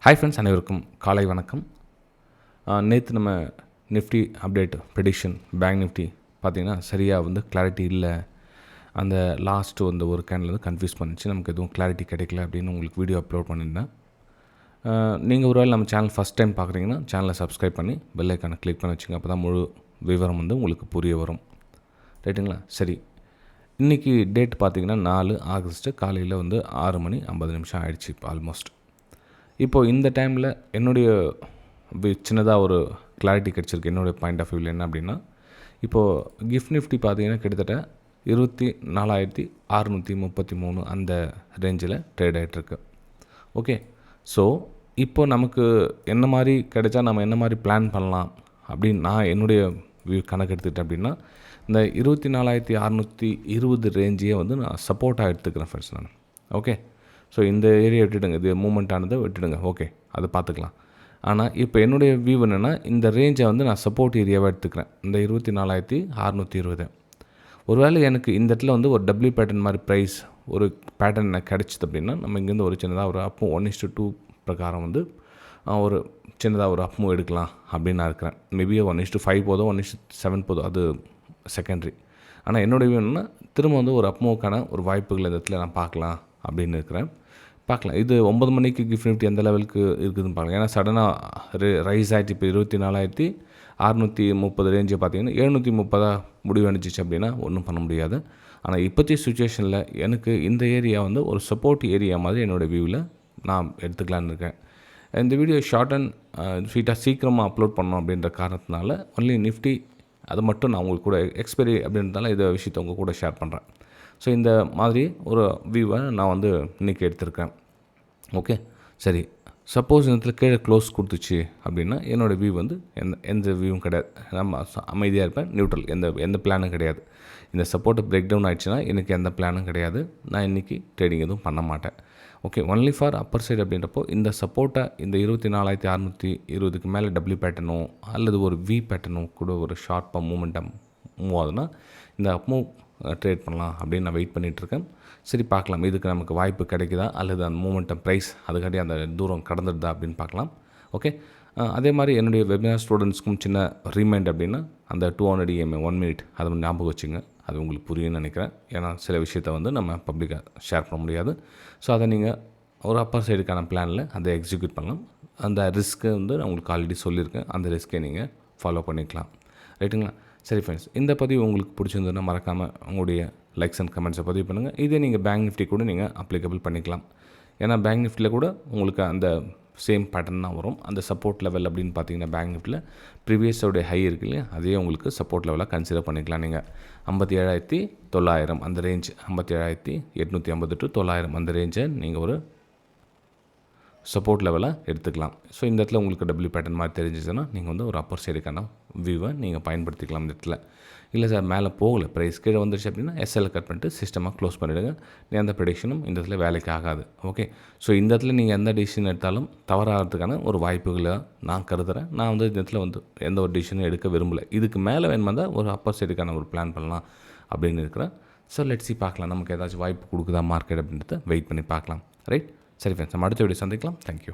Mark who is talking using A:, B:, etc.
A: Hi friends, அனைவருக்கும் காலை வணக்கம். நேற்று நம்ம Nifty update prediction bank Nifty பார்த்திங்கன்னா சரியாக கிளாரிட்டி இல்லை. அந்த லாஸ்ட்டு ஒரு கேண்டில் கன்ஃபியூஸ் பண்ணிச்சு, நமக்கு எதுவும் கிளாரிட்டி கிடைக்கல அப்படின்னு உங்களுக்கு வீடியோ அப்லோட் பண்ணியிருந்தேன். நீங்கள் ஒரு வேளை நம்ம சேனல் ஃபஸ்ட் டைம் பார்க்குறீங்கன்னா சேனலை சப்ஸ்கிரைப் பண்ணி பெல் ஐக்கானை கிளிக் பண்ணி வச்சுங்க. அப்போ தான் முழு விவரம் உங்களுக்கு புரிய வரும். ரைட்டுங்களா? சரி, இன்றைக்கி டேட் பார்த்திங்கன்னா 4 ஆகஸ்ட்டு காலையில் 6:50 ஆகிடுச்சு இப்போ ஆல்மோஸ்ட். இப்போது இந்த டைமில் என்னுடைய சின்னதாக ஒரு கிளாரிட்டி கிடச்சிருக்கு. என்னுடைய பாயிண்ட் ஆஃப் வியூவில் என்ன அப்படின்னா, இப்போது கிஃப்ட் நிஃப்டி பார்த்திங்கன்னா கிட்டத்தட்ட 24,633 அந்த ரேஞ்சில் ட்ரேட் ஆகிட்டுருக்கு. ஓகே, ஸோ இப்போ நமக்கு என்ன மாதிரி கிடைச்சா நம்ம என்ன மாதிரி பிளான் பண்ணலாம் அப்படின்னு நான் என்னுடைய கணக்கு எடுத்துக்கிட்டேன் அப்படின்னா, இந்த 24,620 ரேஞ்சையே நான் சப்போர்ட்டாக எடுத்துக்கிறேன் ஃப்ரெண்ட்ஸ் நான். ஓகே, ஸோ இந்த ஏரியா விட்டுடுங்க, இது மூமெண்ட் ஆனதை விட்டுடுங்க. ஓகே, அதை பார்த்துக்கலாம். ஆனால் இப்போ என்னுடைய வியூ என்னென்னா, இந்த ரேஞ்சை நான் சப்போர்ட் ஏரியாவாக எடுத்துக்கிறேன், இந்த 24,620. ஒருவேளை எனக்கு இந்த இடத்துல ஒரு டபிள்யூ பேட்டர்ன் மாதிரி ப்ரைஸ் ஒரு பேட்டர்ன் எனக்கு கிடச்சிது அப்படின்னா, நம்ம இங்கேருந்து ஒரு சின்னதாக ஒரு அப்பும் 1:2 பிரகாரம் ஒரு சின்னதாக ஒரு அப்பும் எடுக்கலாம் அப்படின்னு நான் இருக்கிறேன். மேபி 1:5 போதும், 1:7 போதும், அது செகண்டரி. ஆனால் என்னுடைய வியூ என்னென்னா, திரும்ப ஒரு அப்மூவுக்கான ஒரு வாய்ப்புகள் இந்த இடத்துல நான் பார்க்கலாம் அப்படின்னு இருக்கிறேன். பார்க்கலாம், இது 9 மணிக்கு கிஃப்ட் நிஃப்டி எந்த லெவலுக்கு இருக்குதுன்னு பார்க்கலாம். ஏன்னா சடனாக ரைஸ் ஆகிட்டு இப்போ 24,630 ரேஞ்சை பார்த்தீங்கன்னா 730 முடிவு அணிச்சிச்சு அப்படின்னா ஒன்றும் பண்ண முடியாது. ஆனால் இப்போதைய சுச்சுவேஷனில் எனக்கு இந்த ஏரியா ஒரு சப்போர்ட் ஏரியா மாதிரி என்னோடய வியூவில் நான் எடுத்துக்கலான்னு இருக்கேன். இந்த வீடியோ ஷார்ட் அண்ட் ஸ்வீட்டாக சீக்கிரமாக அப்லோட் பண்ணோம் அப்படின்ற காரணத்தினால ஒன்லி நிஃப்டி அதை மட்டும் நான் உங்களுக்கு கூட எக்ஸ்பைரி அப்படின்றதால இதை விஷயத்தை உங்கள் கூட ஷேர் பண்ணுறேன். ஸோ இந்த மாதிரி ஒரு வியூவை நான் இன்றைக்கி எடுத்திருக்கேன். ஓகே, சரி, சப்போஸ் இந்த இடத்துல கீழே க்ளோஸ் கொடுத்துச்சு அப்படின்னா என்னோடய வியூ எந்த வியூவும் கிடையாது. நம்ம அமைதியாக இருப்பேன், நியூட்ரல், எந்த பிளானும் கிடையாது. இந்த சப்போர்ட்டை பிரேக் டவுன் ஆகிடுச்சுன்னா எனக்கு எந்த பிளானும் கிடையாது. நான் இன்றைக்கி ட்ரேடிங் எதுவும் பண்ண மாட்டேன். Okay, only for Appar side அப்படின்றப்போ இந்த சப்போர்ட்டை இந்த 24,620க்கு மேலே டபிள்யூ பேட்டர்னோ அல்லது ஒரு வி பேட்டர்னோ கூட ஒரு ஷார்ப்பாக மூமெண்டம் மூவ் ஆகுதுன்னா இந்த அப் மூவ் ட்ரேட் பண்ணலாம் அப்படின்னு நான் வெயிட் பண்ணிகிட்ருக்கேன். சரி, பார்க்கலாம் இதுக்கு நமக்கு வாய்ப்பு கிடைக்குதா அல்லது அந்த மூமெண்டம் ப்ரைஸ் அதுக்காட்டி அந்த தூரம் கடந்துடுதா அப்படின்னு பார்க்கலாம். ஓகே, அதே மாதிரி என்னுடைய வெபினார் ஸ்டூடெண்ட்ஸ்க்கும் சின்ன ரீமைண்ட் அப்படின்னா, அந்த 200 EMA 1 மினிட் அதை ஞாபகம் வச்சுங்க. அது உங்களுக்கு புரியும்னு நினைக்கிறேன். ஏன்னா சில விஷயத்தை நம்ம பப்ளிக்காக ஷேர் பண்ண முடியாது. ஸோ அதை நீங்கள் ஒரு அப்பர் சைடுக்கான பிளானில் அதை எக்ஸிக்யூட் பண்ணலாம். அந்த ரிஸ்க்கு நான் உங்களுக்கு ஆல்ரெடி சொல்லியிருக்கேன். அந்த ரிஸ்க்கை நீங்கள் ஃபாலோ பண்ணிக்கலாம். ரைட்டுங்களா? சரி ஃப்ரெண்ட்ஸ், இந்த பதிவு உங்களுக்கு பிடிச்சிருந்ததுன்னா மறக்காமல் உங்களுடைய லைக்ஸ் அண்ட் கமெண்ட்ஸை பதிவு பண்ணுங்கள். இதே நீங்கள் பேங்க் நிஃப்டி கூட நீங்கள் அப்ளிகபிள் பண்ணிக்கலாம். ஏன்னா பேங்க் நிஃப்டியில் கூட உங்களுக்கு அந்த சேம் பேட்டர்ன் தான் வரும். அந்த சப்போர்ட் லெவல் அப்படின்னு பார்த்தீங்கன்னா பேங்க் நிஃப்டியில் ப்ரீவியஸோடைய ஹை இருக்கு இல்லையா, அதே உங்களுக்கு சப்போர்ட் லெவலாக கன்சிடர் பண்ணிக்கலாம். நீங்கள் 57,900 அந்த ரேஞ்ச், 57,850 to 900 அந்த ரேஞ்சை நீங்கள் ஒரு சப்போர்ட் லெவலாக எடுத்துக்கலாம். ஸோ இந்த இடத்துல உங்களுக்கு டபிள்யூ பேட்டர்ன் மாதிரி தெரிஞ்சிச்சுன்னா நீங்கள் ஒரு அப்பர் சைடுக்கான வியூவை நீங்கள் பயன்படுத்திக்கலாம். இந்த இடத்துல இல்லை சார் மேலே போகலை, ப்ரைஸ் கீழே வந்துருச்சு அப்படின்னா எஸ்எல் கட் பண்ணிட்டு சிஸ்டமாக க்ளோஸ் பண்ணிவிடுங்க. எந்த ப்ரெடிக்ஷனும் இந்த இடத்துல வேலைக்கு ஆகாது. ஓகே, ஸோ இந்த இடத்துல நீங்கள் எந்த டிசிஷன் எடுத்தாலும் தவறாகிறதுக்கான ஒரு வாய்ப்புகளை நான் கருதுகிறேன். நான் இந்த இடத்துல எந்த ஒரு டிசிஷனும் எடுக்க விரும்பலை. இதுக்கு மேலே வேணுமா தான் ஒரு அப்பர் சைடுக்கான ஒரு பிளான் பண்ணலாம் அப்படின்னு இருக்கிறேன். ஸோ லெட்ஸி பார்க்கலாம், நமக்கு ஏதாச்சும் வாய்ப்பு கொடுக்குதா மார்க்கெட் அப்படின்றத வெயிட் பண்ணி பார்க்கலாம். ரைட்? சரி ஃப்ரெண்ட்ஸ், நம்ம அடுத்த வீடியோ சந்திக்கலாம். தேங்க்யூ.